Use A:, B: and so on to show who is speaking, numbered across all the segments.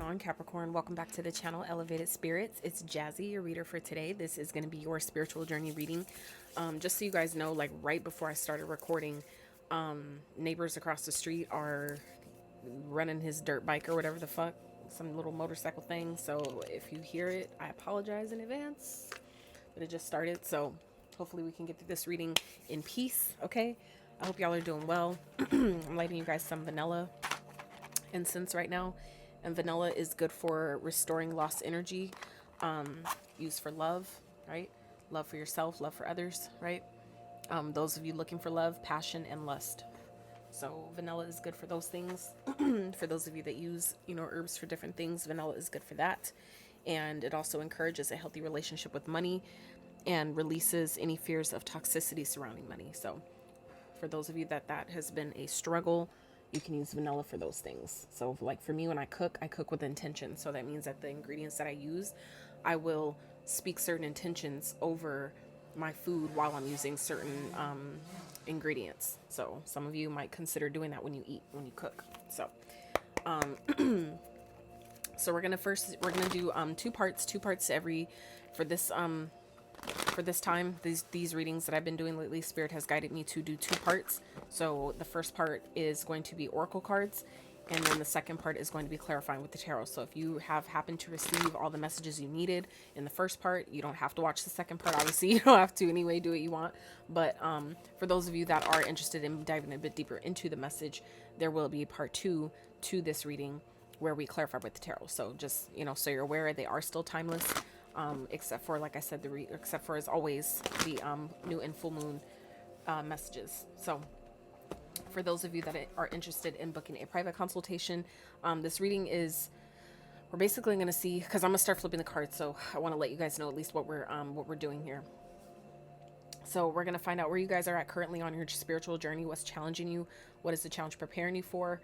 A: on, Capricorn? Welcome back to the channel, Elevated Spirits. It's Jazzy, your reader for today. This is going to be your spiritual journey reading. Just so you guys know, like right before I started recording, neighbors across the street are running his dirt bike or whatever the fuck, some little motorcycle thing. So if you hear it, I apologize in advance, but it just started. So hopefully we can get through this reading in peace, okay? I hope y'all are doing well. I'm lighting you guys some vanilla incense right now, and vanilla is good for restoring lost energy, used for love, right? Love for yourself, love for others, right? Those of you looking for love, passion, and lust. So vanilla is good for those things. For those of you that use, herbs for different things, vanilla is good for that. And it also encourages a healthy relationship with money and releases any fears of toxicity surrounding money. So for those of you that has been a struggle, you can use vanilla for those things. So like for me, when I cook with intention. So that means that the ingredients that I use, I will speak certain intentions over my food while I'm using certain ingredients. So some of you might consider doing that when you cook. So so we're gonna do two parts every for this time. These readings that I've been doing lately, Spirit has guided me to do two parts. So the first part is going to be oracle cards, and then the second part is going to be clarifying with the tarot. So if you have happened to receive all the messages you needed in the first part, you don't have to watch the second part. Obviously, you don't have to anyway. Do what you want. But for those of you that are interested in diving a bit deeper into the message, there will be part 2 to this reading where we clarify with the tarot. So just, so you're aware, they are still timeless. Except for, like I said, except for, as always, the new and full moon messages. So for those of you that are interested in booking a private consultation, this reading is, we're basically going to see, because I'm going to start flipping the cards, so I want to let you guys know at least what we're doing here. So we're going to find out where you guys are at currently on your spiritual journey, what's challenging you, what is the challenge preparing you for,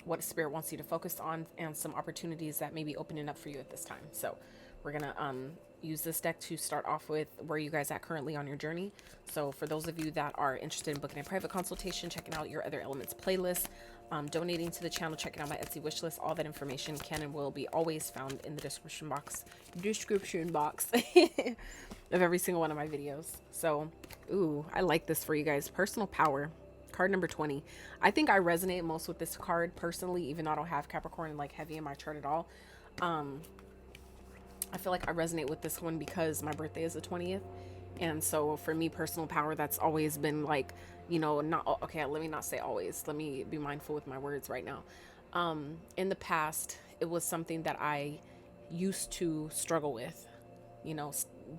A: what Spirit wants you to focus on, and some opportunities that may be opening up for you at this time. So we're going to use this deck to start off with where you guys at currently on your journey. So for those of you that are interested in booking a private consultation, checking out your other elements playlist, donating to the channel, checking out my Etsy wishlist, all that information can and will be always found in the description box of every single one of my videos. So, ooh, I like this for you guys. Personal power. Card number 20. I think I resonate most with this card personally, even though I don't have Capricorn like heavy in my chart at all. I feel like I resonate with this one because my birthday is the 20th. And so for me, personal power, that's always been like, not, okay, let me not say always. Let me be mindful with my words right now. In the past, it was something that I used to struggle with,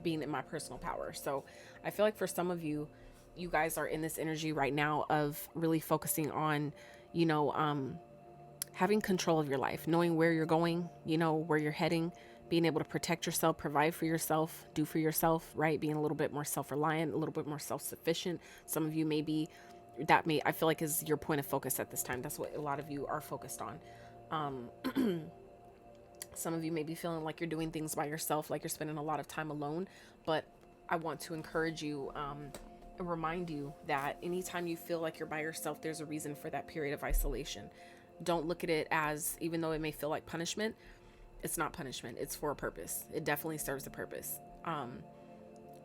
A: being in my personal power. So I feel like for some of you, you guys are in this energy right now of really focusing on, having control of your life, knowing where you're going, where you're heading, being able to protect yourself, provide for yourself, do for yourself, right? Being a little bit more self-reliant, a little bit more self-sufficient. Some of you I feel like is your point of focus at this time. That's what a lot of you are focused on. Some of you may be feeling like you're doing things by yourself, like you're spending a lot of time alone, but I want to encourage you, and remind you that anytime you feel like you're by yourself, there's a reason for that period of isolation. Don't look at it as, even though it may feel like punishment, it's not punishment. It's for a purpose. It definitely serves a purpose.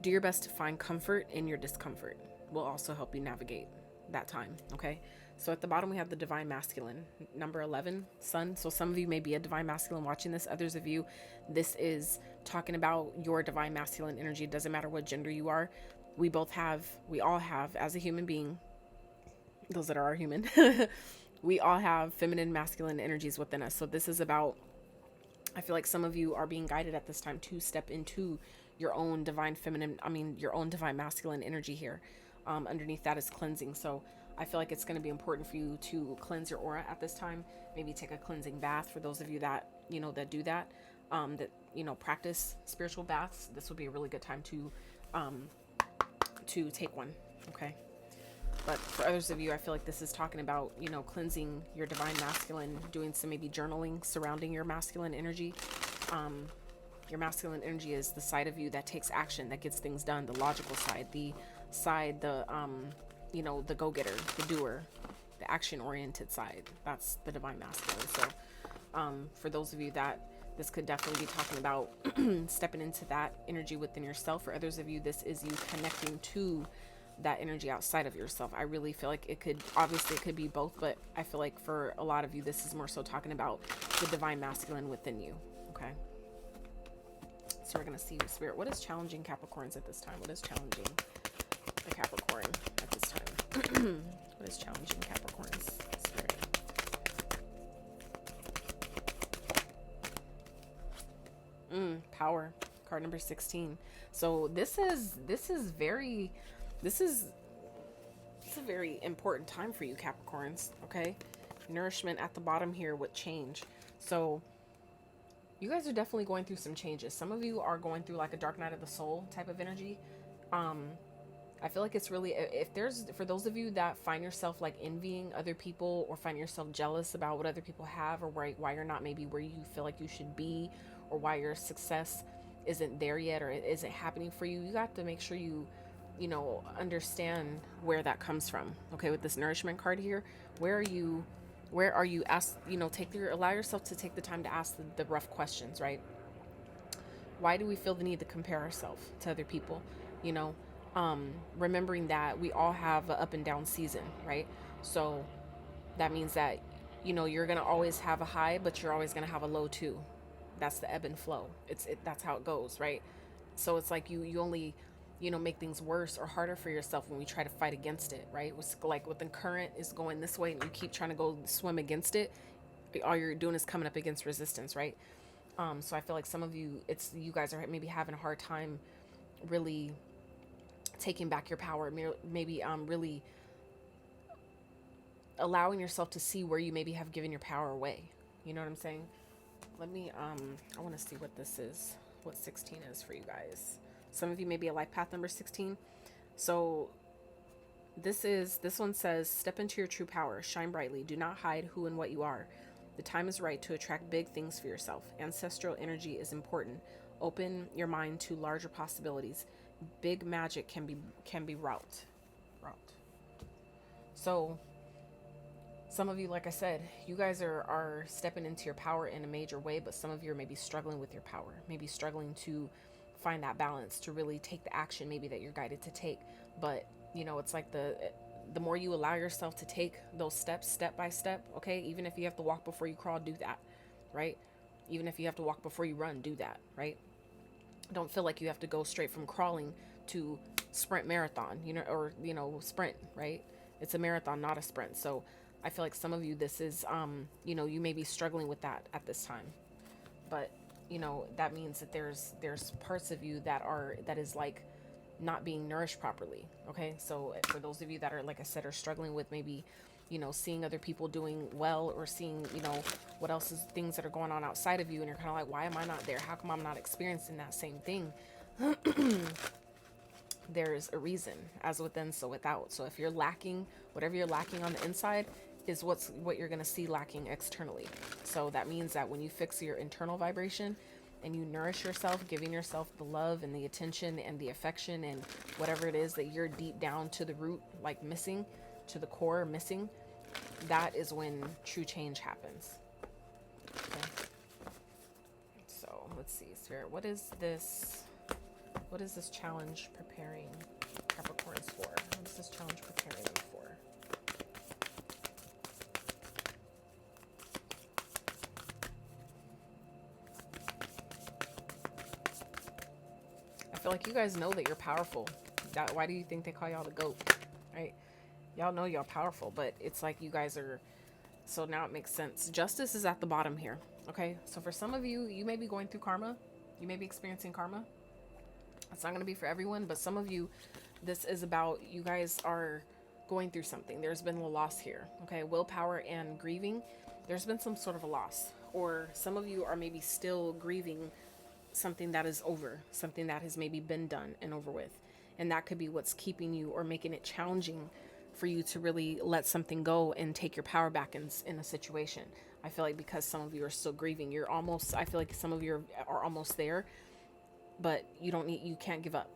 A: Do your best to find comfort in your discomfort. Will also help you navigate that time. Okay. So at the bottom, we have the divine masculine, number 11, sun. So some of you may be a divine masculine watching this. Others of you, this is talking about your divine masculine energy. It doesn't matter what gender you are. We all have, as a human being, those that are human, we all have feminine, masculine energies within us. So this is about, I feel like some of you are being guided at this time to step into your own divine your own divine masculine energy here. Underneath that is cleansing. So I feel like it's going to be important for you to cleanse your aura at this time. Maybe take a cleansing bath for those of you that, that do that, practice spiritual baths. This would be a really good time to take one. Okay. But for others of you, I feel like this is talking about, cleansing your divine masculine, doing some maybe journaling surrounding your masculine energy. Your masculine energy is the side of you that takes action, that gets things done, the logical side, the go-getter, the doer, the action-oriented side. That's the divine masculine. So For those of you that this could definitely be talking about stepping into that energy within yourself. For others of you, this is you connecting to that energy outside of yourself. I really feel like it could, obviously it could be both, but I feel like for a lot of you, this is more so talking about the divine masculine within you. Okay. So we're going to see Spirit. What is challenging Capricorns at this time? What is challenging a Capricorn at this time? What is challenging Capricorns? Spirit. Power. Card number 16. So it's a very important time for you Capricorns. Okay. Nourishment at the bottom here with change. So you guys are definitely going through some changes. Some of you are going through like a dark night of the soul type of energy. I feel like it's really, for those of you that find yourself like envying other people or find yourself jealous about what other people have, or why you're not maybe where you feel like you should be, or why your success isn't there yet or it isn't happening for you, you got to make sure you understand where that comes from. Okay, with this nourishment card here, where are you ask, allow yourself to take the time to ask the rough questions, right? Why do we feel the need to compare ourselves to other people? Remembering that we all have an up and down season, right? So that means that, you're going to always have a high, but you're always going to have a low too. That's the ebb and flow. That's how it goes, right? So it's like you only, make things worse or harder for yourself when we try to fight against it, right? It's like when the current is going this way and you keep trying to go swim against it, all you're doing is coming up against resistance, right? So I feel like some of you, you guys are maybe having a hard time really taking back your power, maybe really allowing yourself to see where you maybe have given your power away. You know what I'm saying? Let me, I want to see what this is, what 16 is for you guys. Some of you may be a life path number 16. So this one says, step into your true power, shine brightly, do not hide who and what you are. The time is right to attract big things for yourself. Ancestral energy is important. Open your mind to larger possibilities. Big magic can be wrought. So some of you, like I said, you guys are stepping into your power in a major way, but some of you are maybe struggling with your power, maybe struggling to find that balance, to really take the action maybe that you're guided to take. But it's like the more you allow yourself to take those steps, step by step, okay? Even if you have to walk before you crawl, do that, right? Even if you have to walk before you run, do that, right? Don't feel like you have to go straight from crawling to sprint marathon, or sprint, right? It's a marathon, not a sprint. So I feel like some of you, this is, you may be struggling with that at this time, but that means that there's parts of you that is like not being nourished properly. Okay. So for those of you that are, like I said, are struggling with maybe, seeing other people doing well, or seeing, what else is things that are going on outside of you. And you're kind of like, why am I not there? How come I'm not experiencing that same thing? There's a reason, as within, so without. So if you're lacking, whatever you're lacking on the inside is what you're going to see lacking externally. So that means that when you fix your internal vibration and you nourish yourself, giving yourself the love and the attention and the affection and whatever it is that you're deep down to the root, like missing, to the core missing, that is when true change happens. Okay. So let's see, Spirit, what is this challenge preparing Capricorns for? What is this challenge preparing them for? I feel like you guys know that you're powerful. Why do you think they call y'all the GOAT, right? Y'all know y'all powerful, but it's like you guys are, so now it makes sense. Justice is at the bottom here, okay? So for some of you, you may be going through karma. You may be experiencing karma. It's not going to be for everyone, but some of you, this is about, you guys are going through something. There's been a loss here, okay? Willpower and grieving. There's been some sort of a loss. Or some of you are maybe still grieving something that is over, something that has maybe been done and over with. And that could be what's keeping you or making it challenging for you to really let something go and take your power back in a situation. I feel like because some of you are still grieving, I feel like some of you are almost there, but you can't give up.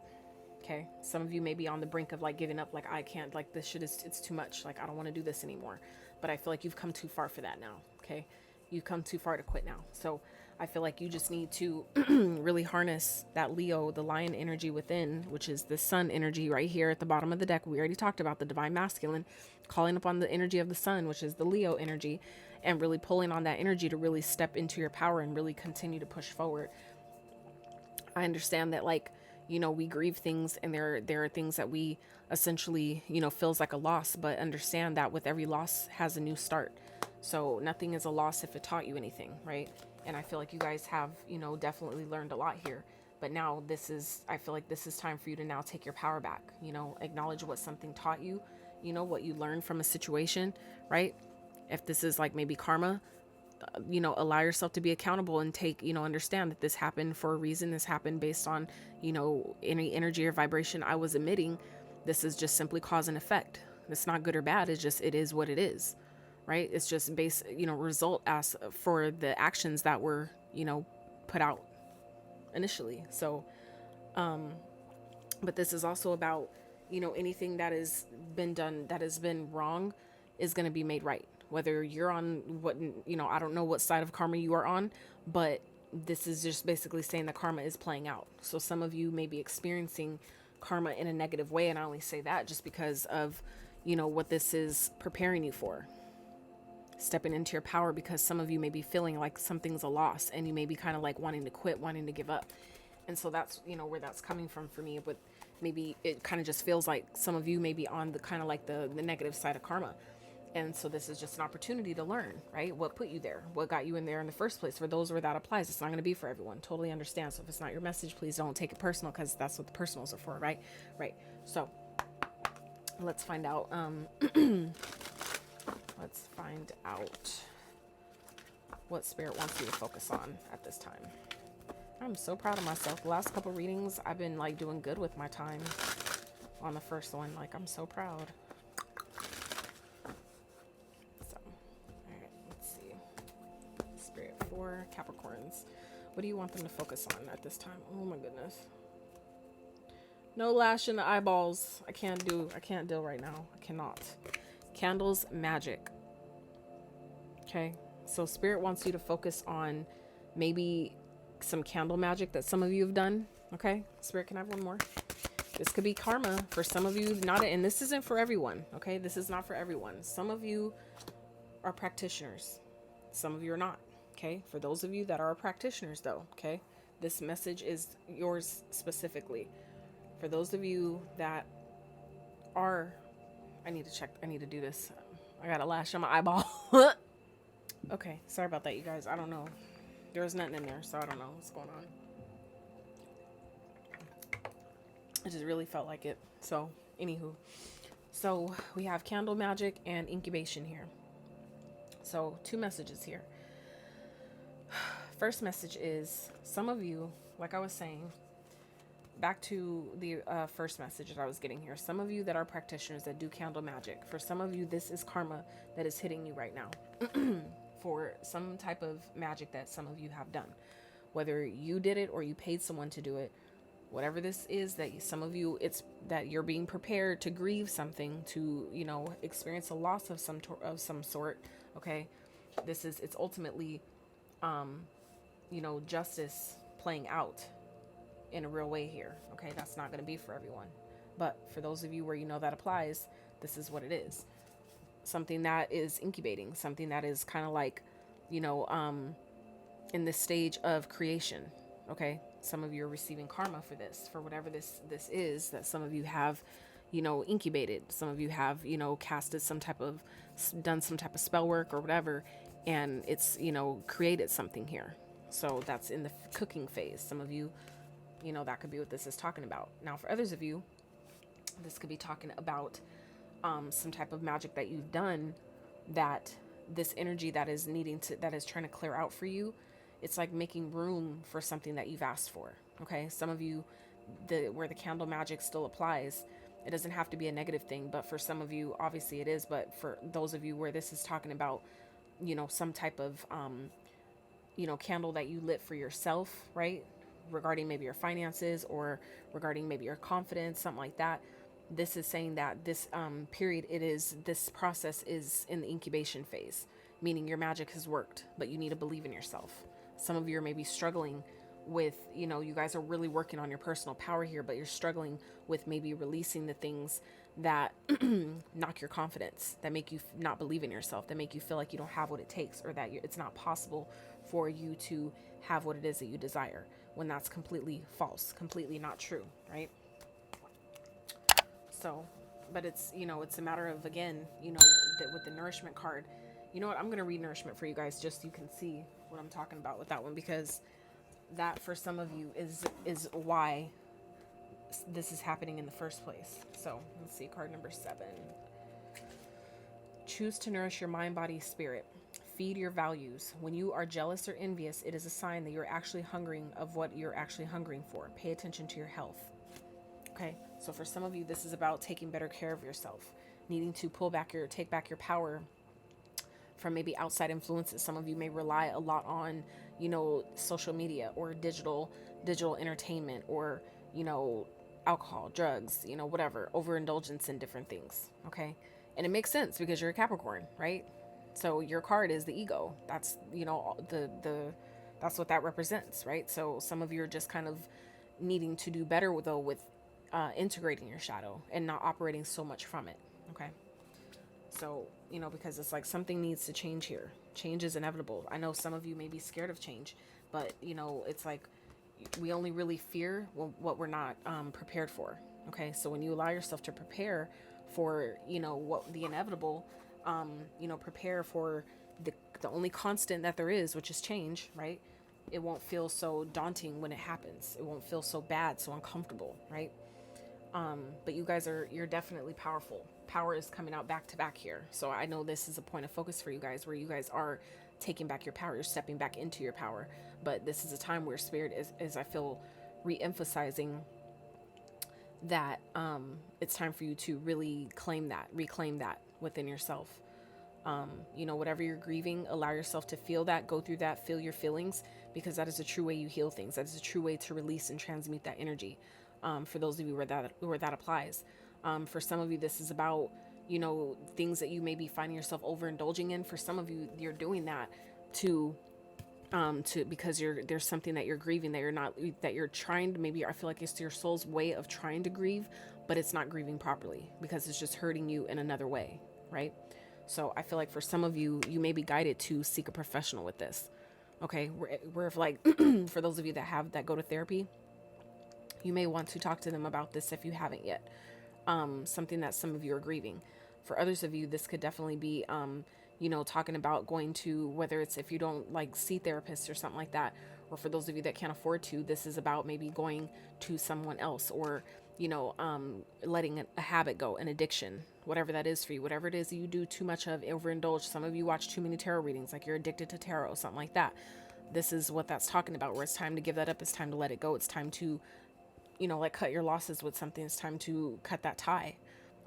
A: Okay. Some of you may be on the brink of like giving up. Like, I can't, like this shit it's too much. Like, I don't want to do this anymore, but I feel like you've come too far for that now. Okay. You've come too far to quit now. So I feel like you just need to really harness that Leo, the lion energy within, which is the sun energy right here at the bottom of the deck. We already talked about the divine masculine, calling upon the energy of the sun, which is the Leo energy, and really pulling on that energy to really step into your power and really continue to push forward. I understand that, like, you know, we grieve things, and there are things that we essentially, you know, feels like a loss, but understand that with every loss has a new start. So nothing is a loss if it taught you anything, right? And I feel like you guys have, you know, definitely learned a lot here. But now I feel like this is time for you to now take your power back, you know, acknowledge what something taught you, you know, what you learned from a situation, right? If this is like maybe karma, you know, allow yourself to be accountable and take, you know, understand that this happened for a reason. This happened based on, you know, any energy or vibration I was emitting. This is just simply cause and effect. It's not good or bad. It's just, it is what it is, right? It's just based, you know, result as for the actions that were, you know, put out initially. So, but this is also about, you know, anything that has been done, that has been wrong, is going to be made right. Whether you're on what, you know, I don't know what side of karma you are on, but this is just basically saying that karma is playing out. So some of you may be experiencing karma in a negative way. And I only say that just because of, you know, what this is preparing you for. Stepping into your power, because some of you may be feeling like something's a loss and you may be kind of like wanting to quit, wanting to give up. And so that's, you know, where that's coming from for me. But maybe it kind of just feels like some of you may be on the kind of like the negative side of karma. And so this is just an opportunity to learn, right? What put you there? What got you in there in the first place? For those where that applies, it's not going to be for everyone. Totally understand. So if it's not your message, please don't take it personal, because that's what the personals are for, right? Right. So let's find out. Let's find out what spirit wants you to focus on at this time. I'm so proud of myself. The last couple readings, I've been like doing good with my time on the first one. Like, I'm so proud. For Capricorns, what do you want them to focus on at this time? Oh my goodness. No lash in the eyeballs. I can't deal right now. I cannot. Candles, magic. Okay. So spirit wants you to focus on maybe some candle magic that some of you have done. Okay. Spirit, can I have one more? This could be karma for some of you. And this isn't for everyone. Okay. This is not for everyone. Some of you are practitioners. Some of you are not. Okay, for those of you that are practitioners though, okay, this message is yours specifically. For those of you that are, I need to do this. I got a lash on my eyeball. Okay, sorry about that, you guys. I don't know. There was nothing in there, so I don't know what's going on. I just really felt like it. So, anywho. So, we have candle magic and incubation here. So, two messages here. First message is, some of you, like I was saying, back to the first message that I was getting here. Some of you that are practitioners that do candle magic, for some of you, this is karma that is hitting you right now for some type of magic that some of you have done. Whether you did it or you paid someone to do it, whatever this is, that some of you, it's that you're being prepared to grieve something, to, you know, experience a loss of some sort. Okay, it's ultimately you know, justice playing out in a real way here. Okay, that's not going to be for everyone, but for those of you where you know that applies, this is what it is. Something that is incubating, something that is kind of like, you know, in this stage of creation. Okay, some of you are receiving karma for this, for whatever this is that some of you have, you know, incubated. Some of you have, you know, done some type of spell work or whatever, and it's, you know, created something here. So that's in the cooking phase. Some of you, you know, that could be what this is talking about. Now, for others of you, this could be talking about some type of magic that you've done, that this energy that is trying to clear out for you. It's like making room for something that you've asked for. Okay. Some of you, where the candle magic still applies, it doesn't have to be a negative thing, but for some of you, obviously it is. But for those of you where this is talking about, you know, some type of, you know, candle that you lit for yourself, right? Regarding maybe your finances or regarding maybe your confidence, something like that. This is saying that this this process is in the incubation phase. meaning your magic has worked, but you need to believe in yourself. Some of you are maybe struggling with, you guys are really working on your personal power here, but you're struggling with maybe releasing the things that knock your confidence, that make you not believe in yourself, that make you feel like you don't have what it takes, or that it's not possible for you to have what it is that you desire, when that's completely false, completely not true, right? So, but it's, it's a matter of, again, that with the nourishment card, you know what, I'm going to read nourishment for you guys just so you can see what I'm talking about with that one, because that for some of you is why this is happening in the first place. So let's see, card number 7. Choose to nourish your mind, body, spirit. Feed your values. When you are jealous or envious, it is a sign that you're actually hungering of what you're actually hungering for. Pay attention to your health. Okay, so for some of you, this is about taking better care of yourself, needing to take back your power from maybe outside influences. Some of you may rely a lot on, social media or digital entertainment, or, alcohol, drugs, whatever, overindulgence in different things. Okay. And it makes sense because you're a Capricorn, right? So your card is the ego. That's, that's what that represents, right? So some of you are just kind of needing to do better with integrating your shadow and not operating so much from it. Okay. So, because it's like something needs to change here. Change is inevitable. I know some of you may be scared of change, but it's like we only really fear what we're not prepared for. Okay. So when you allow yourself to prepare for, what the inevitable, prepare for the only constant that there is, which is change, right? It won't feel so daunting when it happens. It won't feel so bad, so uncomfortable, right? But you guys you're definitely powerful. Power is coming out back to back here. So I know this is a point of focus for you guys, where you guys are taking back your power. You're stepping back into your power. But this is a time where spirit is I feel, re-emphasizing that it's time for you to really reclaim that within yourself. Whatever you're grieving, allow yourself to feel that, go through that, feel your feelings, because that is a true way you heal things. That is a true way to release and transmute that energy. For those of you where that applies. For some of you, this is about, things that you may be finding yourself overindulging in. For some of you, you're doing that because there's something that you're grieving, that you're trying to, maybe I feel like it's your soul's way of trying to grieve, but it's not grieving properly because it's just hurting you in another way, right? So I feel like for some of you, you may be guided to seek a professional with this. Okay, where if like for those of you that go to therapy, you may want to talk to them about this if you haven't yet. Something that some of you are grieving. For others of you, this could definitely be, talking about going to, whether it's if you don't like see therapists or something like that, or for those of you that can't afford to, this is about maybe going to someone else, or, letting a habit go, an addiction, whatever that is for you, whatever it is that you do too much of, overindulge. Some of you watch too many tarot readings, like you're addicted to tarot, something like that. This is what that's talking about, where it's time to give that up. It's time to let it go. It's time to, cut your losses with something. It's time to cut that tie.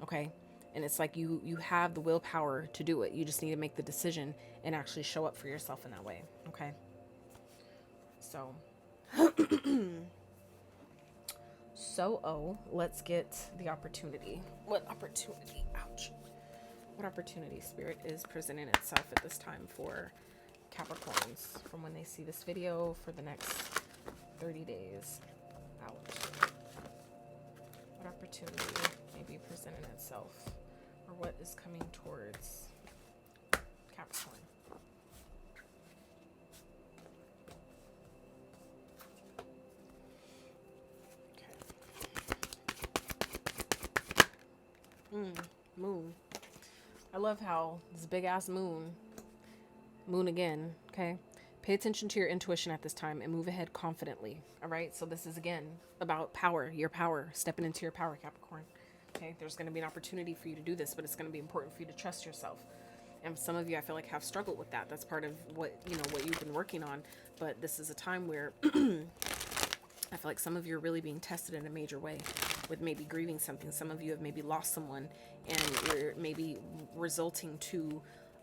A: Okay. And it's like you have the willpower to do it. You just need to make the decision and actually show up for yourself in that way. Okay. So, let's get the opportunity. What opportunity? Ouch. What opportunity, Spirit, is presenting itself at this time for Capricorns from when they see this video for the next 30 days? Ouch. What opportunity may be presenting itself, or what is coming towards Capricorn? Moon. I love how this big ass moon again. Okay. Pay attention to your intuition at this time and move ahead confidently. All right. So this is again about power, your power, stepping into your power, Capricorn. Okay. There's going to be an opportunity for you to do this, but it's going to be important for you to trust yourself. And some of you, I feel like, have struggled with that. That's part of what you've been working on. But this is a time where I feel like some of you are really being tested in a major way with maybe grieving something. Some of you have maybe lost someone, and you're maybe resulting to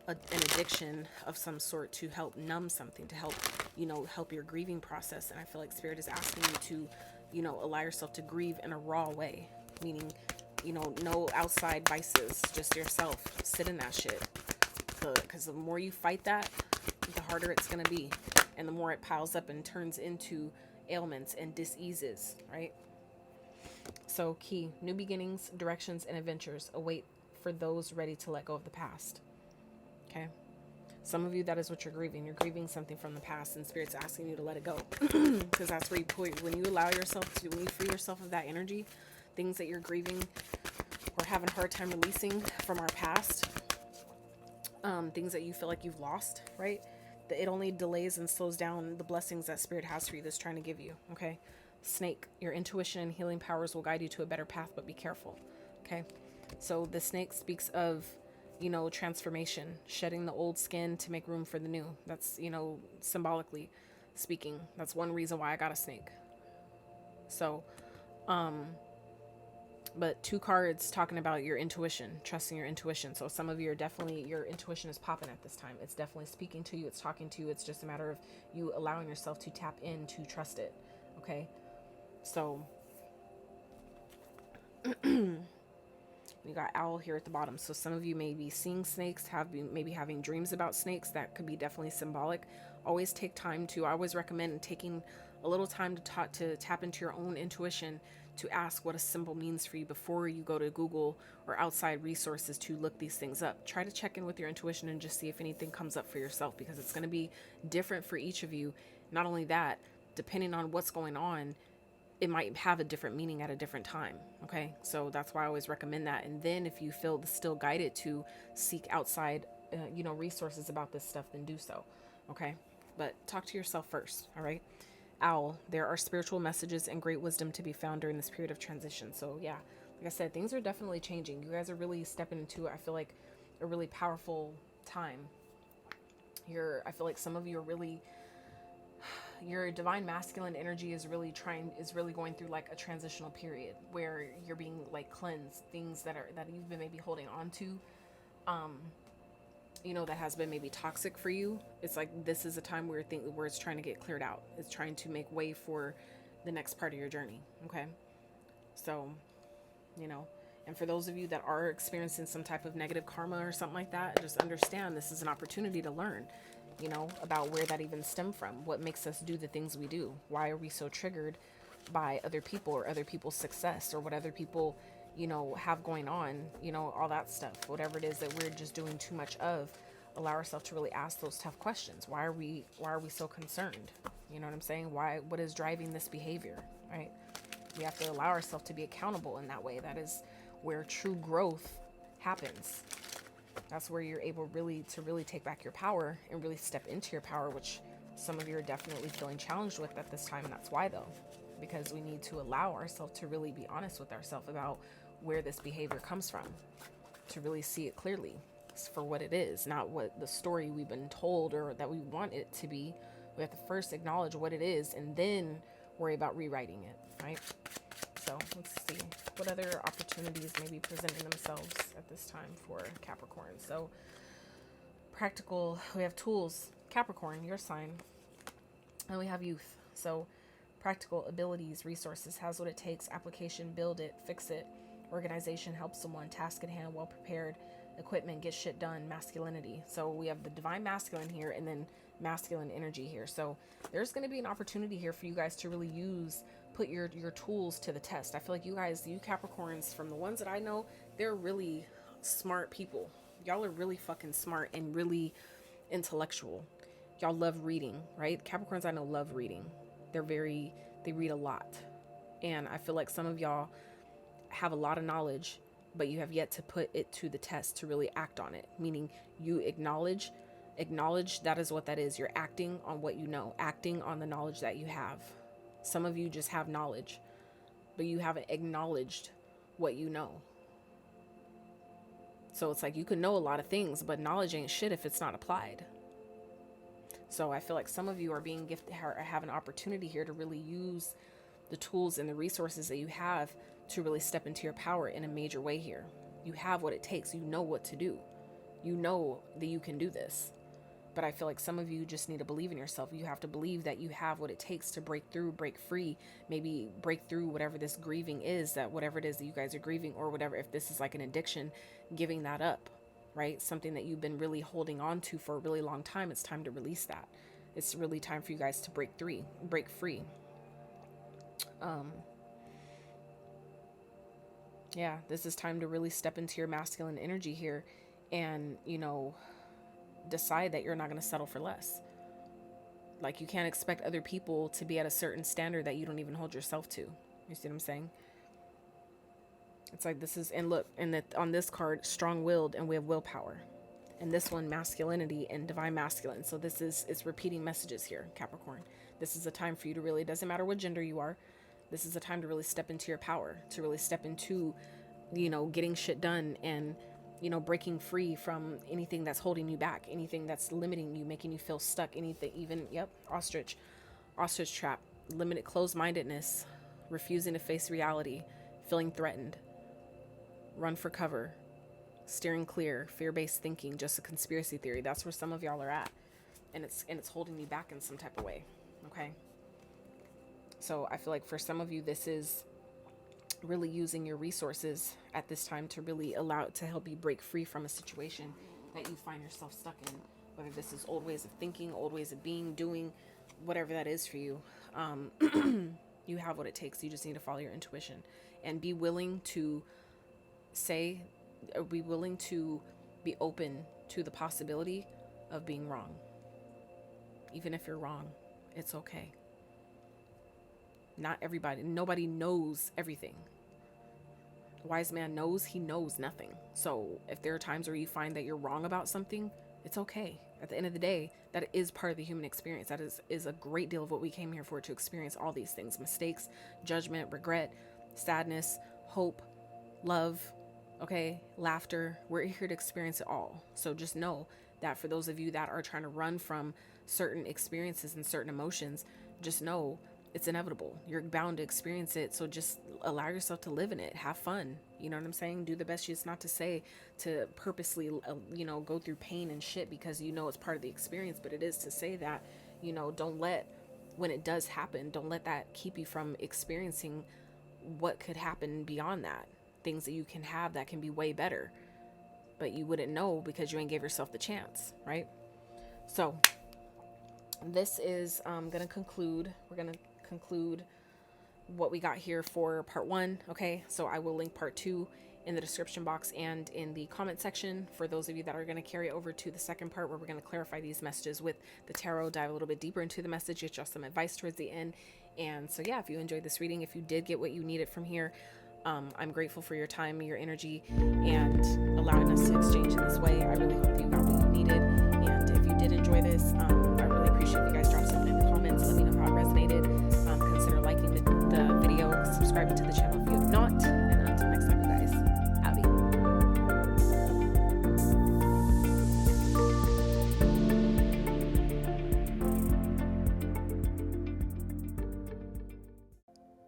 A: an addiction of some sort to help numb something, to help your grieving process. And I feel like Spirit is asking you to, allow yourself to grieve in a raw way, meaning, no outside vices, just yourself. Sit in that shit. because the more you fight that, the harder it's going to be. And the more it piles up and turns into ailments and diseases, right? So key, new beginnings, directions, and adventures await for those ready to let go of the past. Okay? Some of you, that is what you're grieving. You're grieving something from the past, and Spirit's asking you to let it go. Because that's where you pull, when you allow yourself to, when you free yourself of that energy, things that you're grieving or having a hard time releasing from our past, things that you feel like you've lost, right? It only delays and slows down the blessings that Spirit has for you, that's trying to give you, okay? Snake, your intuition and healing powers will guide you to a better path, but be careful, okay? So the snake speaks of, you know, transformation, shedding the old skin to make room for the new. That's, you know, symbolically speaking, that's one reason why I got a snake. So, but 2 cards talking about your intuition, trusting your intuition. So some of you are definitely, your intuition is popping at this time. It's definitely speaking to you. It's talking to you. It's just a matter of you allowing yourself to tap in to trust it. Okay. So you got owl here at the bottom. So some of you may be seeing snakes, maybe having dreams about snakes. That could be definitely symbolic. Always take time to, I always recommend taking a little time to tap into your own intuition, to ask what a symbol means for you before you go to Google or outside resources to look these things up. Try to check in with your intuition and just see if anything comes up for yourself, because it's going to be different for each of you. Not only that, depending on what's going on, it might have a different meaning at a different time. Okay. So that's why I always recommend that. And then if you feel still guided to seek outside, resources about this stuff, then do so. Okay. But talk to yourself first. All right. Owl, there are spiritual messages and great wisdom to be found during this period of transition. So yeah, like I said, things are definitely changing. You guys are really stepping into, I feel like, a really powerful time. I feel like some of you are really, your divine masculine energy is really going through like a transitional period where you're being like cleansed, things that you've been maybe holding on to, that has been maybe toxic for you. It's like this is a time where it's trying to get cleared out. It's trying to make way for the next part of your journey. Okay. So, and for those of you that are experiencing some type of negative karma or something like that, just understand this is an opportunity to learn, about where that even stemmed from. What makes us do the things we do? Why are we so triggered by other people or other people's success or what other people, have going on, all that stuff, whatever it is that we're just doing too much of. Allow ourselves to really ask those tough questions. Why are we so concerned? You know what I'm saying? What is driving this behavior, right? We have to allow ourselves to be accountable in that way. That is where true growth happens. That's where you're able to really take back your power and really step into your power, which some of you are definitely feeling challenged with at this time. And that's why, though, because we need to allow ourselves to really be honest with ourselves about where this behavior comes from, to really see it clearly for what it is, not what the story we've been told or that we want it to be. We have to first acknowledge what it is and then worry about rewriting it, right? So let's see what other opportunities may be presenting themselves at this time for Capricorn. So practical, we have tools, Capricorn, your sign, and we have youth. So practical abilities, resources, has what it takes, application, build it, fix it, organization, help someone, task at hand, well prepared, equipment, get shit done, masculinity. So we have the divine masculine here and then masculine energy here. So there's going to be an opportunity here for you guys to really put your tools to the test. I feel like you Capricorns, from the ones that I know, they're really smart people. Y'all are really fucking smart and really intellectual. Y'all love reading, right? Capricorns I know love reading. They read a lot. And I feel like some of y'all have a lot of knowledge, but you have yet to put it to the test, to really act on it. Meaning you acknowledge that is what that is. You're acting on what you know, acting on the knowledge that you have. Some of you just have knowledge, but you haven't acknowledged what you know. So it's like you can know a lot of things, but knowledge ain't shit if it's not applied. So I feel like some of you are being gifted, have an opportunity here to really use the tools and the resources that you have to really step into your power in a major way here. You have what it takes. You know what to do. You know that you can do this. But I feel like some of you just need to believe in yourself. You have to believe that you have what it takes to break through, break free, maybe break through whatever this grieving is, that whatever it is that you guys are grieving, or whatever, if this is like an addiction, giving that up, right? Something that you've been really holding on to for a really long time. It's time to release that. It's really time for you guys to break free. Yeah, this is time to really step into your masculine energy here and, decide that you're not going to settle for less. Like, you can't expect other people to be at a certain standard that you don't even hold yourself to. You see what I'm saying? It's like this is, and look, and on this card, strong-willed, and we have willpower. And this one, masculinity and divine masculine. So this is, it's repeating messages here, Capricorn. This is a time for you to really, doesn't matter what gender you are, this is a time to really step into your power, to really step into, getting shit done and, breaking free from anything that's holding you back, anything that's limiting you, making you feel stuck, anything, even, ostrich trap, limited closed-mindedness, refusing to face reality, feeling threatened, run for cover, steering clear, fear-based thinking, just a conspiracy theory. That's where some of y'all are at, and it's holding you back in some type of way. Okay, so I feel like for some of you, this is really using your resources at this time to really allow it to help you break free from a situation that you find yourself stuck in, whether this is old ways of thinking, old ways of being, doing, whatever that is for you. You have what it takes. You just need to follow your intuition and be willing to be open to the possibility of being wrong. Even if you're wrong, it's okay. Nobody knows everything. The wise man knows he knows nothing. So if there are times where you find that you're wrong about something, it's okay. At the end of the day, that is part of the human experience. That is a great deal of what we came here for, to experience all these things: mistakes, judgment, regret, sadness, hope, love, okay, laughter. We're here to experience it all. So just know that for those of you that are trying to run from certain experiences and certain emotions, just know it's inevitable. You're bound to experience it. So just allow yourself to live in it. Have fun. You know what I'm saying? Do the best. It's not to say to purposely, go through pain and shit because it's part of the experience, but it is to say that, don't let, when it does happen, don't let that keep you from experiencing what could happen beyond that. Things that you can have that can be way better, but you wouldn't know because you ain't gave yourself the chance, right? So this is we're going to conclude what we got here for part 1. Okay, so I will link part 2 in the description box and in the comment section for those of you that are going to carry over to the second part, where we're going to clarify these messages with the tarot, dive a little bit deeper into the message, get just some advice towards the end. And so if you enjoyed this reading, if you did get what you needed from here, I'm grateful for your time, your energy, and allowing us to